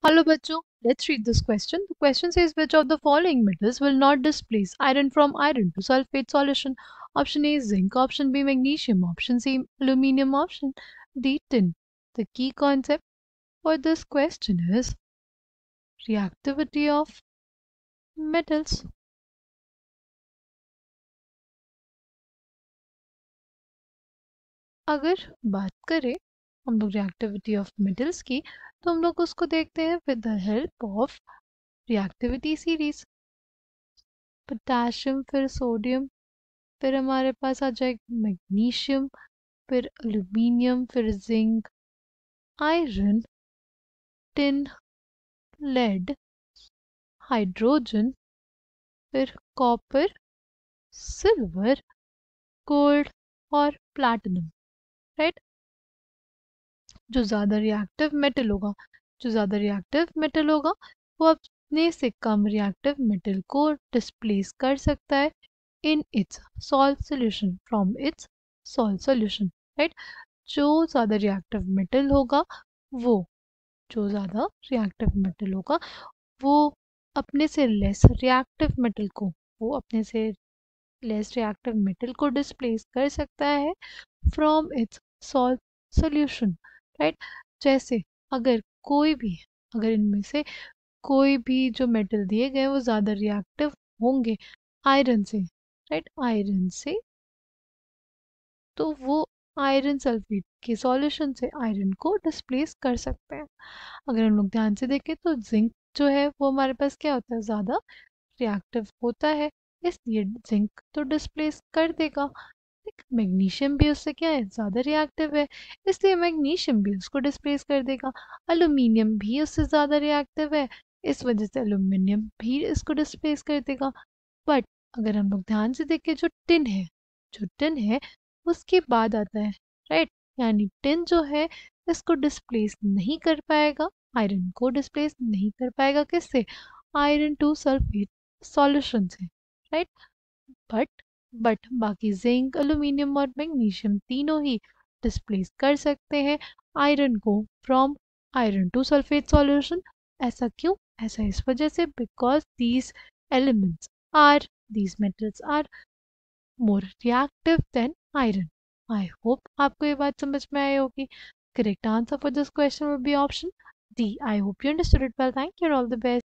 Hello बच्चों, let's read this question. The question says which of the following metals will not displace iron from iron to sulfate solution? Option A zinc, option B magnesium, option C aluminium, option D tin. The key concept for this question is reactivity of metals. अगर बात करें हम लोग reactivity of metals की तो हम लोग उसको देखते हैं with the help of reactivity series. Potassium फिर सोडियम, फिर हमारे पास आ जाए मैग्नीशियम, फिर एल्यूमिनियम, फिर zinc, iron, tin, lead, hydrogen, फिर कॉपर, सिल्वर, गोल्ड और प्लैटिनम। राइट। जो ज़्यादा रिएक्टिव मेटल होगा वो अपने से कम रिएक्टिव मेटल को डिस्प्लेस कर सकता है in its salt solution from its salt solution. Right. जो ज़्यादा रिएक्टिव मेटल होगा वो जो ज़्यादा रिएक्टिव मेटल होगा वो अपने से लेस रिएक्टिव मेटल को वो अपने से लेस रिएक्टिव मेटल को डिस्प्लेस कर सकता है from its salt solution. Right. जैसे अगर कोई भी अगर इनमें से कोई भी जो मेटल दिए गए वो ज़्यादा रिएक्टिव होंगे आयरन से, राइट, आयरन से, तो वो आयरन सल्फेट के सॉल्यूशन से आयरन को डिस्प्लेस कर सकते हैं। अगर हम लोग ध्यान से देखें तो जिंक जो है वो हमारे पास क्या होता है, ज़्यादा रिएक्टिव होता है, इसलिए जिंक तो डिस्प्लेस कर देगा। मैग्नीशियम भी उससे क्या है, ज़्यादा रिएक्टिव है, इसलिए मैग्नीशियम भी उसको डिस्प्लेस कर देगा। एल्यूमिनियम भी उससे ज़्यादा रिएक्टिव है, इस वजह से एल्यूमिनियम भी इसको डिस्प्लेस कर देगा। बट अगर हम लोग ध्यान से देखें जो टिन है उसके बाद आता है, राइट, यानी टिन जो है इसको डिस्प्लेस नहीं कर पाएगा, आयरन को डिस्प्लेस नहीं कर पाएगा, किससे, आयरन टू सल्फेट सॉल्यूशन से। राइट। बट बाकी जिंक, एल्यूमिनियम और मैग्नीशियम तीनों ही डिस्प्लेस कर सकते हैं आयरन को from iron two sulphate solution. ऐसा क्यों? ऐसा इस वजह से because these elements are these metals are more reactive than iron. I hope आपको ये बात समझ में आई होगी। Correct answer for this question would be option D. I hope you understood it well. Thank you and all the best.